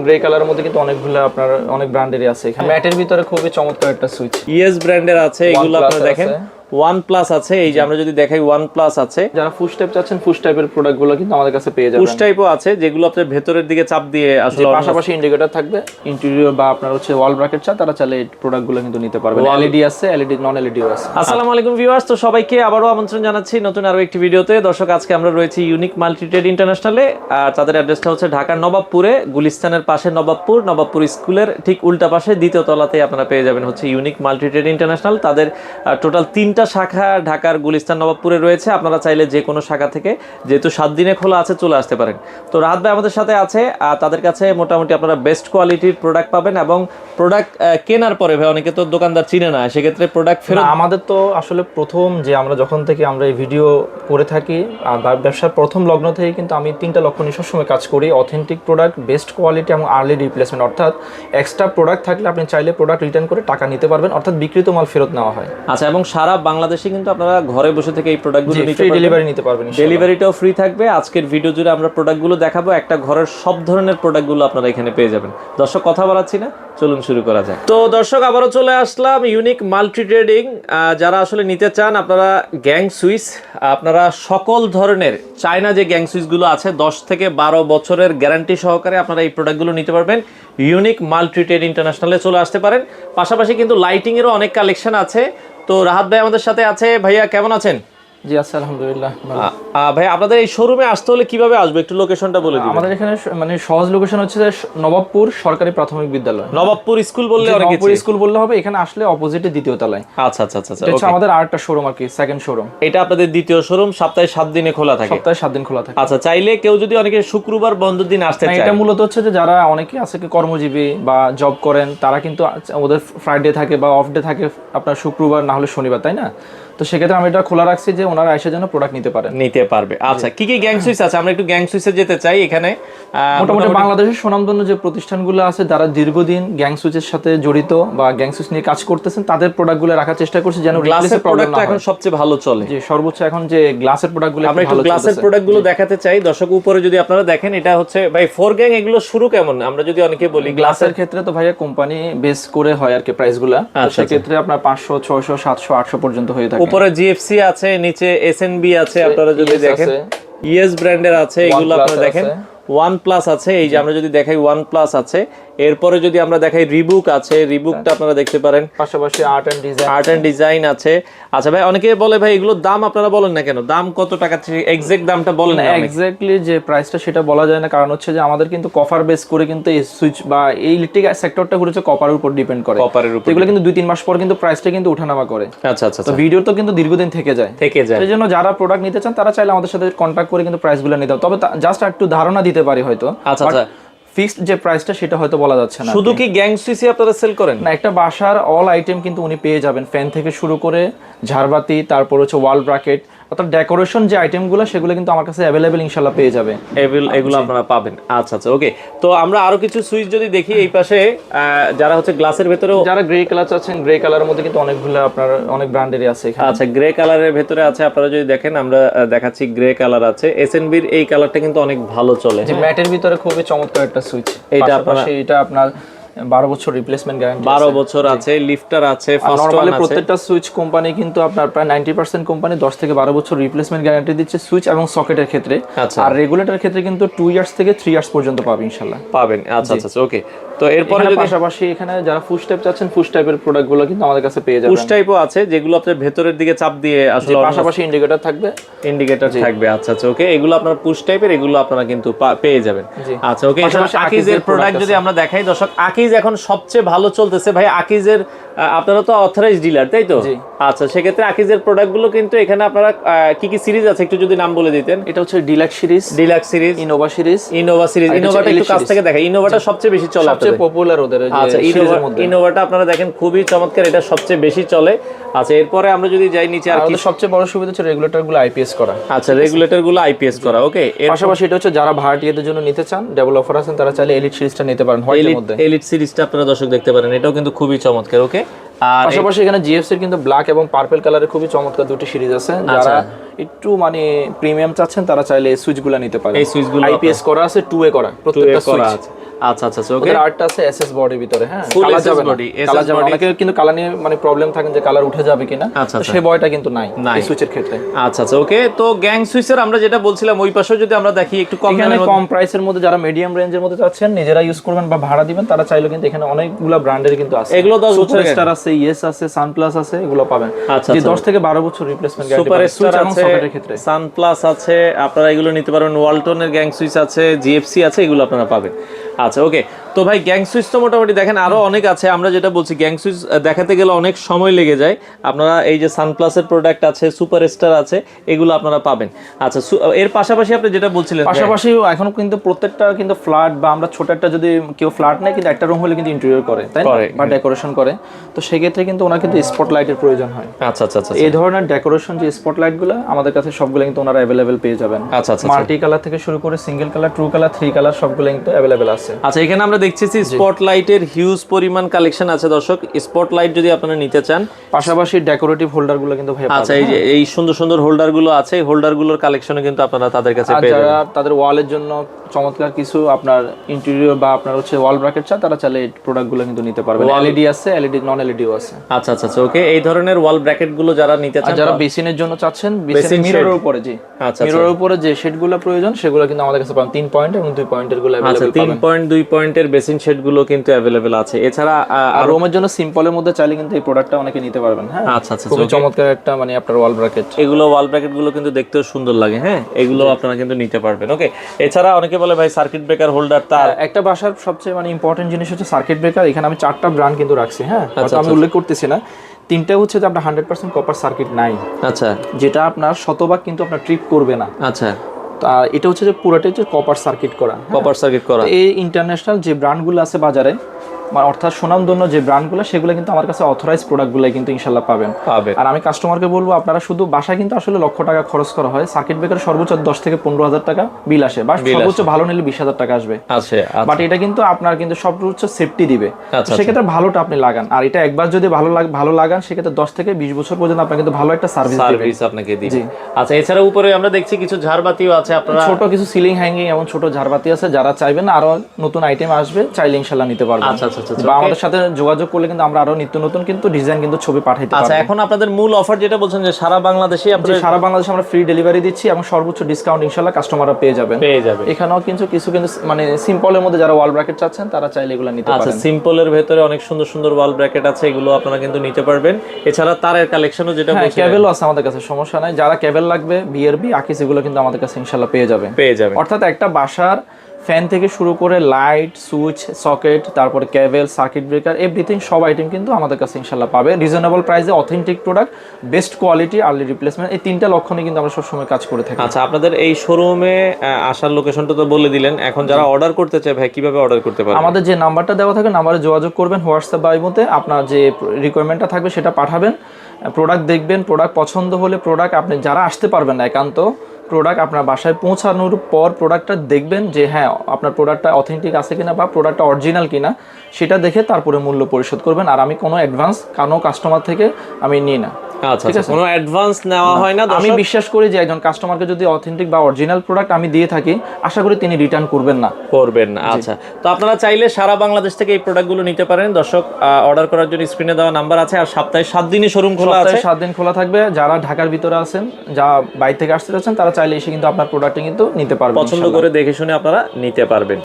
Grey কালারের মধ্যে কিন্তু অনেকগুলো আপনার অনেক ব্র্যান্ডেরই আছে। এখানে ম্যাটের ভিতরে খুবই চমৎকার একটা সুইচ ইএস ব্র্যান্ডের আছে, এগুলো আপনারা দেখেন OnePlus আছে। এই যে আমরা যদি দেখাই OnePlus আছে, যারা ফুশ টাইপ চাচ্ছেন ফুশ টাইপের প্রোডাক্টগুলো কিন্তু আমাদের কাছে পেয়ে যাবেন। পুশ টাইপও আছে যেগুলো আপনার ভেতরের দিকে চাপ দিয়ে আসলে পাশাপাশি ইন্ডিকেটর থাকবে, ইন্টেরিয়র বা আপনার হচ্ছে ওয়াল ব্র্যাকেট চা তারা চাইলে এই প্রোডাক্টগুলো কিন্তু নিতে পারবেন। এলইডি আছে, এলইডি নন এলইডিও আছে। আসসালামু আলাইকুম ভিউয়ার্স, তো সবাইকে আবারো আমন্ত্রণ জানাচ্ছি নতুন আরো একটি ভিডিওতে। দর্শক, আজকে আমরা রয়েছি ইউনিক মাল্টি ট্রেড ইন্টারন্যাশনালে। আর তাদের অ্যাড্রেসটা হচ্ছে ঢাকার নবাবপুরে, গুলিস্তানের পাশে নবাবপুর স্কুলের ঠিক উল্টা পাশে দ্বিতীয় তলাতেই আপনারা পেয়ে যাবেন হচ্ছে ইউনিক মাল্টি ট্রেড ইন্টারন্যাশনাল। তাদের টোটাল 3টা শাখা ঢাকার গুলিস্তান নবাবপুরে রয়েছে। আপনারা চাইলে যে কোনো শাখা থেকে, যেহেতু 7 দিনে খোলা আছে, চলে আসতে পারেন। তো রাহাত ভাই আমাদের সাথে আছে। আর তাদের কাছে মোটামুটি আপনারা বেস্ট কোয়ালিটির প্রোডাক্ট পাবেন এবং প্রোডাক্ট কেনার পরে ভাই অনেকে তো দোকানদার চিনে না, সেক্ষেত্রে প্রোডাক্ট ফেরত। আমাদের তো আসলে প্রথম যে আমরা যখন থেকে আমরা এই ভিডিও করে থাকি আর ব্যবসার প্রথম লগ্ন থেকে কিন্তু আমি 3টা লক্ষ্য নিয়ে সবসময় কাজ করি: অথেন্টিক প্রোডাক্ট, বেস্ট কোয়ালিটি এবং আর্লি রিপ্লেসমেন্ট। অর্থাৎ এক্সট্রা প্রোডাক্ট থাকলে আপনি চাইলে প্রোডাক্ট রিটার্ন করে টাকা নিতে পারবেন, অর্থাৎ বিক্রিত মাল ফেরত নেওয়া হয়। আচ্ছা, এবং সারা বাংলাদেশে কিন্তু আপনারা ঘরে বসে থেকে এই প্রোডাক্টগুলো নিতে পারবেন, ডেলিভারি নিতে পারবেন। ডেলিভারিটাও ফ্রি থাকবে। আজকের ভিডিও জুড়ে আমরা প্রোডাক্টগুলো দেখাবো, একটা ঘরের সব ধরনের প্রোডাক্টগুলো আপনারা এখানে পেয়ে যাবেন। দর্শক, কথা বাড়াচ্ছি না, চলুন শুরু করা যাক। তো দর্শক, আবারও চলে আসলাম ইউনিক মাল্টি ট্রেডিং। যারা আসলে নিতে চান আপনারা গ্যাং সুইচ, আপনারা সকল ধরনের চায়না যে গ্যাং সুইচগুলো আছে 10 থেকে 12 বছরের গ্যারান্টি সহকারে আপনারা এই প্রোডাক্টগুলো নিতে পারবেন। ইউনিক মাল্টি ট্রেড ইন্টারন্যাশনালে চলে আসতে পারেন। পাশাপাশি কিন্তু লাইটিংয়েরও অনেক কালেকশন আছে। তো রাহাত ভাই আমাদের সাথে আছে। ভাইয়া কেমন আছেন? জি আচ্ছা, আলহামদুলিল্লাহ। ভাই, আপনাদের এই শোরুমে আসতে হলে কিভাবে আসবে, একটু লোকেশনটা বলে দিন। আমাদের এখানে মানে সহজ লোকেশন হচ্ছে নবাবপুর সরকারি প্রাথমিক বিদ্যালয়। নবাবপুর স্কুল বললে অনেক কিছু, নবাবপুর স্কুল বললে হবে। এখানে আসলে অপোজিটে দ্বিতীয় তলায়। আচ্ছা আচ্ছা আচ্ছা, এটা হচ্ছে আমাদের আরেকটা শোরুম আর কি, সেকেন্ড শোরুম। এটা আপনাদের দ্বিতীয় শোরুম, সপ্তাহে 7 দিনে খোলা থাকে। সপ্তাহে 7 দিন খোলা থাকে। আচ্ছা, চাইলে কেউ যদি অনেকে শুক্রবার বন্ধের দিন আসতে চায়। এটা মূলত হচ্ছে যে যারা অনেকে আছে কি কর্মজীবী বা জব করেন, তারা কিন্তু ওদের ফ্রাইডে থাকে বা অফ ডে থাকে আপনার শুক্রবার না হলে শনিবার, তাই না? তো সেক্ষেত্রে আমি এটা খোলা রাখছি যে ওনারা এসে যেন প্রোডাক্ট নিতে পারবে। আচ্ছা, কি কি গ্যাং সুইচ আছে? আমরা একটু গ্যাং সুইচে যেতে চাই। এখানে মোটামুটি বাংলাদেশের সুনামধন্য যে প্রতিষ্ঠানগুলো আছে যারা দীর্ঘদিন গ্যাং সুইচের সাথে জড়িত বা গ্যাং সুইচ নিয়ে কাজ করতেছেন, তাদের প্রোডাক্টগুলো রাখার চেষ্টা করছি যেন গ্লাসের প্রোডাক্টটা এখন সবচেয়ে ভালো চলে। যে সর্বোচ্চ এখন যে গ্লাসের প্রোডাক্টগুলো আমরা একটু গ্লাসের প্রোডাক্টগুলো দেখাতে চাই। দর্শক, উপরে যদি আপনারা দেখেন, এটা হচ্ছে ভাই 4 গ্যাং। এগুলো শুরু কেমন? আমরা যদি অনেকে বলি গ্লাসের ক্ষেত্রে তো ভাইয়া কোম্পানি বেস করে হয় আর কি প্রাইসগুলো। সেক্ষেত্রে আপনার 500, 600, 700, 800 পর্যন্ত হয়ে থাকে। উপরে জিএফসি আছে, নিচে এসএনবি আছে। আপনারা যদি দেখেন ইএস ব্র্যান্ডের আছে, এগুলো আপনারা দেখেন। OnePlus আছে, এই যে আমরা যদি দেখাই OnePlus আছে। এরপরে যদি আমরা দেখাই রিবুক আছে, রিবুকটা আপনারা দেখতে পারেন। পাশাপাশি আর্ট এন্ড ডিজাইন আছে। আচ্ছা ভাই, অনেকে বলে ভাই এগুলোর দাম আপনারা বলেন না কেন? দাম কত টাকা? এক্সাক্ট দামটা বলেন না। এক্স্যাক্টলি যে প্রাইসটা সেটা বলা যায় না, কারণ হচ্ছে যে আমাদের কিন্তু কপার বেস করে কিন্তু এই সুইচ বা এই ইলেকট্রিক সেক্টরটা ঘুরেছে কপারের উপর ডিপেন্ড করে। কপারের উপর এগুলো কিন্তু 2-3 মাস পর কিন্তু প্রাইসটা কিন্তু ওঠানামা করে। আচ্ছা আচ্ছা, তো ভিডিও তো কিন্তু দীর্ঘদিন থেকে যায়। এই জন্য যারা প্রোডাক্ট নিতে চান তারা চাইলে আমাদের সাথে কন্ট্যাক্ট করে কিন্তু প্রাইসগুলো নিতে হবে। তবে জাস্ট একটু ধারণা দিতে পারি হয়তো। আচ্ছা আচ্ছা, ফিক্সড যে প্রাইসটা সেটা হয়তো বলা যাচ্ছে না। শুধু কি গ্যাং সুইচই আপনারা সেল করেন? না, একটা বাসার অল আইটেম কিন্তু উনি পেয়ে যাবেন, ফ্যান থেকে শুরু করে ঝাড়বাতি, তারপর হচ্ছে ওয়াল ব্র্যাকেট, অর্থাৎ ডেকোরেশন যে আইটেমগুলো সেগুলো কিন্তু আমার কাছে অ্যাভেলেবেল ইনশাআল্লাহ পেয়ে যাবে। এগুলো আপনারা পাবেন। আচ্ছা আচ্ছা, ওকে। তো আমরা আরো কিছু সুইচ যদি দেখি, এই পাশে যারা হচ্ছে গ্লাসের ভেতরেও, যারা গ্রে কালার চাচ্ছেন, গ্রে কালারের মধ্যে কিন্তু অনেকগুলো আপনার অনেক ব্র্যান্ডেরই আছে এখানে। আচ্ছা, গ্রে কালারের ভেতরে আছে। আপনারা যদি দেখেন, আমরা দেখাচ্ছি গ্রে কালার আছে। এসএনবির এই কালারটা কিন্তু অনেক ভালো চলে। যে ম্যাটের ভিতরে খুবই চমৎকার একটা সুইচ। এটা আপনার 12 বছর রিপ্লেসমেন্ট গ্যারান্টি, 12 বছর আছে। লিফটার আছে, ফাস্ট ওয়ান আছে। প্রত্যেকটা সুইচ কোম্পানি কিন্তু আপনার প্রায় 90% কোম্পানি 10 থেকে 12 বছর রিপ্লেসমেন্ট গ্যারান্টি দিচ্ছে সুইচ এবং সকেটের ক্ষেত্রে। আর রেগুলেটর ক্ষেত্রে কিন্তু 2 ইয়ার্স থেকে 3 ইয়ার্স পর্যন্ত পাবেন ইনশাআল্লাহ। পাবেন। আচ্ছা আচ্ছা, ওকে। তো এরপরে যদি পাশাপাশি এখানে যারা ফুশ টাইপ চাচ্ছেন, ফুশ টাইপের প্রোডাক্টগুলো কিন্তু আমাদের কাছে পেয়ে যাবেন। পুশ টাইপও আছে যেগুলো আপনার ভেতরের দিকে চাপ দিয়ে আসলে, পাশাপাশি ইন্ডিকেটর থাকবে। আচ্ছা আচ্ছা, ওকে। এগুলো আপনার পুশ টাইপের, এগুলো আপনারা কিন্তু পেয়ে যাবেন। আচ্ছা, ওকে। আকিজের প্রোডাক্ট যদি আমরা দেখাই, দর্শক, আকিজ এখন সবচেয়ে ভালো চলতেছে ভাই। আকিজের আপনারা তো অথরাইজড ডিলার, তাই তো? আচ্ছা, সেক্ষেত্রে আকিজের প্রোডাক্টগুলো কিন্তু এখানে আপনারা কি কি সিরিজ আছে একটু যদি নাম বলে দিতেন। এটা হচ্ছে ডিলাক্স সিরিজ, ইনোভা সিরিজ। ইনোভাটা একটু কাছ থেকে দেখাই। ইনোভাটা সবচেয়ে বেশি চলে, সবচেয়ে পপুলার ওদের। আচ্ছা, ইনোভাটা আপনারা দেখেন খুবই চমৎকার, এটা সবচেয়ে বেশি চলে। আচ্ছা, এরপরে আমরা যদি যাই নিচে, আর কি সবচেয়ে বড় সুবিধা হচ্ছে রেগুলেটরগুলো আইপিএস করা। আচ্ছা, রেগুলেটরগুলো আইপিএস করা, ওকে। পাশাপাশি এটা হচ্ছে যারা ভাড়াটিয়াদের জন্য নিতে চান, ডাবল অফার আছেন, তারা চাইলে এলিট সিরিজটা নিতে পারেন হোয়াইটের মধ্যে। এলিট সিরিজটা আপনারা দর্শক দেখতে পারেন, এটাও কিন্তু খুবই চমৎকার, ওকে। আর পাশাপাশি এখানে জিএফসি এর কিন্তু ব্ল্যাক এবং পার্পল কালারের খুবই চমৎকার দুটি সিরিজ আছে। যারা একটু মানে প্রিমিয়াম চাচ্ছেন তারা চাইলে এই সুইচগুলো নিতে পারে। এই সুইচগুলো আইপিএস করা আছে, 2A করা প্রত্যেকটা সুইচ আছে। আচ্ছা আচ্ছা ওকে। ওদের আর্টটা আছে এসএস বডির ভিতরে, হ্যাঁ Full কালার SS যাবে না, body, কালার SS যাবে না। body। অনেকের কিন্তু কালার নিয়ে মানে প্রবলেম থাকে যে কালার উঠে যাবে কিনা, আচ্ছা, তো আচ্ছা। সেই ভয়টা কিন্তু নাই নাই। এই সুইচের ক্ষেত্রে। আচ্ছা আচ্ছা ওকে। তো গ্যাং সুইচের আমরা যেটা বলছিলাম ওই পাশেও যদি আমরা দেখি একটু কম এখানে দামের মধ্যে- কম প্রাইসের মধ্যে যারা মিডিয়াম রেঞ্জের মধ্যে চাচ্ছেন নিজেরা ইউজ করবেন বা ভাড়া দিবেন, তারা চাইলে কিন্তু এখানে অনেকগুলো ব্র্যান্ডের কিন্তু আছে। এগুলো 10 বছরের সুপারস্টার আছে, ইয়েস আছে, সানপ্লাস আছে, এগুলো পাবেন। আচ্ছা, যে আচ্ছা। 10 থেকে 12 বছর রিপ্লেসমেন্ট গ্যারান্টি পাবেন সুপারস্টার সুইচ এবং আছে, সকেটের ক্ষেত্রে। সানপ্লাস আছে, আপনারা এগুলো নিতে পারবেন। ওয়ালটনের গ্যাং সুইচ আছে, জিএফসি আছে, এগুলো আপনারা পাবেন। আচ্ছা ওকে। তো ভাই গ্যাং সুইচ তো মোটামুটি দেখেন আরো অনেক আছে। আমরা যেটা বলছি গ্যাং সুইচ দেখাতে গেলে অনেক সময় লেগে যায়। আপনারা এই যে সানপ্লাসের প্রোডাক্ট আছে, সুপারস্টার আছে, এগুলো আপনারা পাবেন। আচ্ছা এর পাশাপাশি আপনি যেটা বলছিলেন পাশাপাশি এখন কিন্তু প্রত্যেকটা কিন্তু ফ্ল্যাট বা আমরা ছোট একটা যদি কেউ ফ্ল্যাট নেয় কিন্তু একটা রুম হলে কিন্তু ইন্টেরিয়র করে, তাই না, করে, বা ডেকোরেশন করে, তো সেক্ষেত্রে কিন্তু ওনার কিন্তু স্পটলাইটের প্রয়োজন হয়। আচ্ছা আচ্ছা আচ্ছা এই ধরনের ডেকোরেশন যে স্পটলাইটগুলো আমাদের কাছে সবগুলো কিন্তু ওনারা অ্যাভেলেবেল পেয়ে যাবেন। আচ্ছা আচ্ছা মাল্টি কালার থেকে শুরু করে single colour, true colour, 3 colour সবগুলো কিন্তু অ্যাভেলেবেল আছে। আচ্ছা এখানে আমরা দেখছি স্পটলাইটের হিউজ পরিমাণ কালেকশন আছে দর্শক। স্পটলাইট যদি আপনারা নিতে চান, পাশাপাশি ডেকোরেটিভ হোল্ডারগুলো কিন্তু ভাই আচ্ছা এই যে এই সুন্দর সুন্দর হোল্ডার গুলো আছে, এই হোল্ডার গুলোর কালেকশনও কিন্তু আপনারা তাদের কাছে আর পেয়ে যারা যাবেন। তাদের ওয়ালের জন্য চমৎকার কিছু আপনার ইন্টেরিয়র বা আপনার হচ্ছে ওয়াল ব্র্যাকেট চান, তারা চাইলে এই প্রোডাক্টগুলো কিন্তু নিতে পারবেন। এলইডি আছে, এলইডি নন এলইডিও আছে। আচ্ছা আচ্ছা আচ্ছা ওকে। এই ধরনের ওয়াল ব্র্যাকেট গুলো যারা নিতে আর চান, যারা বেসিনের জন্য চাচ্ছেন, বেসিন বেসিন মিররের উপরে, জি আচ্ছা মিররের উপরে যে শেডগুলো প্রয়োজন সেগুলো কিন্তু আমাদের কাছে পাবেন 3 পয়েন্ট এবং 2 পয়েন্টের গুলো আচ্ছা अवेलेबल পাবেন। 3.2 পয়েন্টের বেসিন শেড গুলো কিন্তু अवेलेबल আছে। এছাড়া আর রুমের জন্য সিম্পলের মধ্যে চাইলে কিন্তু এই প্রোডাক্টটা অনেকে নিতে পারবেন। হ্যাঁ আচ্ছা আচ্ছা খুবই চমৎকার একটা মানে আপনার ওয়াল ব্র্যাকেট। এগুলো ওয়াল ব্র্যাকেট গুলো কিন্তু দেখতেও সুন্দর লাগে, হ্যাঁ এগুলো আপনারা কিন্তু নিতে পারবেন। ওকে। এছাড়া অনেকে বলে ভাই সার্কিট ব্রেকার হোল্ডার, তার একটা বাসার সবচেয়ে মানে ইম্পর্টেন্ট জিনিস হচ্ছে সার্কিট ব্রেকার। এখানে আমি 4টা ব্র্যান্ড কিন্তু রাখছি, হ্যাঁ হয়তো আমি উল্লেখ করতেছি না। 3টা হচ্ছে যে আপনার 100% কপার সার্কিট নাই, আচ্ছা যেটা আপনার শতভাগ কিন্তু আপনার ট্রিপ করবে না। আচ্ছা তা এটা হচ্ছে যে পুরোটাই হচ্ছে কপার সার্কিট করা, কপার সার্কিট করা। এই ইন্টারন্যাশনাল যে ব্র্যান্ডগুলো আছে বাজারে, মানে অর্থাৎ সুনামধন্য যে ব্র্যান্ডগুলো, সেগুলো কিন্তু আমার কাছে অথরাইজ প্রোডাক্টগুলো কিন্তু ইনশাল্লাহ পাবেন। আর আমি কাস্টমারকে বলবো আপনারা শুধু বাসায় কিন্তু আসলে লক্ষ টাকা খরচ করা হয়, সার্কিট ব্রেকার সর্বোচ্চ 10 থেকে 15,000 টাকা বিল আসে, বা সর্বোচ্চ ভালো নিলে 20,000 টাকা আসবে। আচ্ছা বাট এটা কিন্তু আপনার কিন্তু সর্বোচ্চ সেফটি দিবে, আচ্ছা, সেক্ষেত্রে ভালোটা আপনি লাগান। আর এটা একবার যদি ভালো লাগান সেক্ষেত্রে 10 থেকে 20 বছর পর্যন্ত আপনাকে কিন্তু ভালো একটা সার্ভিস আপনাকে দিবে। আচ্ছা এছাড়া উপরে আমরা দেখছি কিছু ঝাড়বাতিও আছে, আপনারা ছোট কিছু সিলিং হ্যাঙ্গিং এবং ছোট ঝাড়বাতি আছে। যারা চাইবেন আরো নতুন আইটেম আসবে চাইলে ইনশাআল্লাহ নিতে পারবেন। আচ্ছা আচ্ছা বা আমাদের সাথে যোগাযোগ করলে কিন্তু আমরা আরো নিত্য নতুন কিন্তু ডিজাইন কিন্তু ছবি পাঠাইতে পারবো। আচ্ছা এখন আপনাদের মূল অফার যেটা বলছেন যে সারা বাংলাদেশে আপনারা সারা বাংলাদেশে আমরা ফ্রি ডেলিভারি দিচ্ছি এবং সর্বোচ্চ ডিসকাউন্ট ইনশাআল্লাহ কাস্টমাররা পেয়ে যাবে। এখানেও কিছু মানে সিম্পলের মধ্যে যারা ওয়াল ব্র্যাকেট চাচ্ছেন তারা চাইলে এগুলো নিতে পারেন। আচ্ছা সিম্পলের ভেতরে অনেক সুন্দর সুন্দর ওয়াল ব্র্যাকেট আছে, এগুলো আপনারা কিন্তু নিতে পারবেন। এছাড়া তারের কালেকশনও যেটা বলছিলেন, কেবলও আছে আমাদের কাছে, সমস্যা নাই। যারা কেবল লাগবে বিআরবি আকিস এগুলো কিন্তু আমাদের কাছে ইনশাআল্লাহ পেয়ে যাবে। অর্থাৎ একটা বাসার ফ্যান থেকে শুরু করে লাইট, সুইচ, সকেট, তারপরে কেবল, সার্কিট ব্রেকার, এভরিথিং সব আইটেম কিন্তু আমাদের কাছে ইনশাআল্লাহ পাবে রিজনেবল প্রাইসে, authentic product, best quality, early replacement, এই 3টা লক্ষণে কিন্তু আমরা সবসময় কাজ করে থাকি। আচ্ছা আপনাদের এই শোরুমে আসার লোকেশনটা তো বলে দিলেন, এখন যারা অর্ডার করতে চায় ভাই কিভাবে অর্ডার করতে পারবে? আমাদের যে নাম্বারটা দেওয়া থাকে নাম্বারে যোগাযোগ করবেন, হোয়াটসঅ্যাপ বা ইমোতে আপনার যে রিকোয়ারমেন্টটা থাকবে সেটা পাঠাবেন। প্রোডাক্ট দেখবেন, প্রোডাক্ট পছন্দ হলে প্রোডাক্ট আপনি যারা আসতে পারবেন না একান্ত, প্রোডাক্ট আপনার বাসায় পৌঁছানোর পর প্রোডাক্টটা দেখবেন যে হ্যাঁ আপনার প্রোডাক্টটা অথেন্টিক আছে কিনা বা প্রোডাক্টটা অরিজিনাল কিনা, সেটা দেখে তারপরে মূল্য পরিশোধ করবেন। আর আমি কোনো অ্যাডভান্স কোনো কাস্টমার থেকে আমি নিই না। আচ্ছা কোনো অ্যাডভান্স নেওয়া হয় না। আমি বিশ্বাস করি যে একজন কাস্টমারকে যদি অথেন্টিক বা অরিজিনাল প্রোডাক্ট আমি দিয়ে থাকি, আশা করি তিনি রিটার্ন করবেন না। আচ্ছা তো আপনারা চাইলে সারা বাংলাদেশ থেকে এই প্রোডাক্টগুলো নিতে পারেন। দর্শক অর্ডার করার জন্য স্ক্রিনে দেওয়া নাম্বার আছে। আর সপ্তাহে 7 দিনই শোরুম খোলা আছে, 7 দিন খোলা থাকবে। যারা ঢাকার ভিতরে আছেন, যা বাইরে থেকে আসতে চাচ্ছেন, তারা চাইলে এসে কিন্তু আপনার প্রোডাক্টটি কিন্তু নিতে পারবেন, পছন্দ করে দেখে শুনে আপনারা নিতে পারবেন।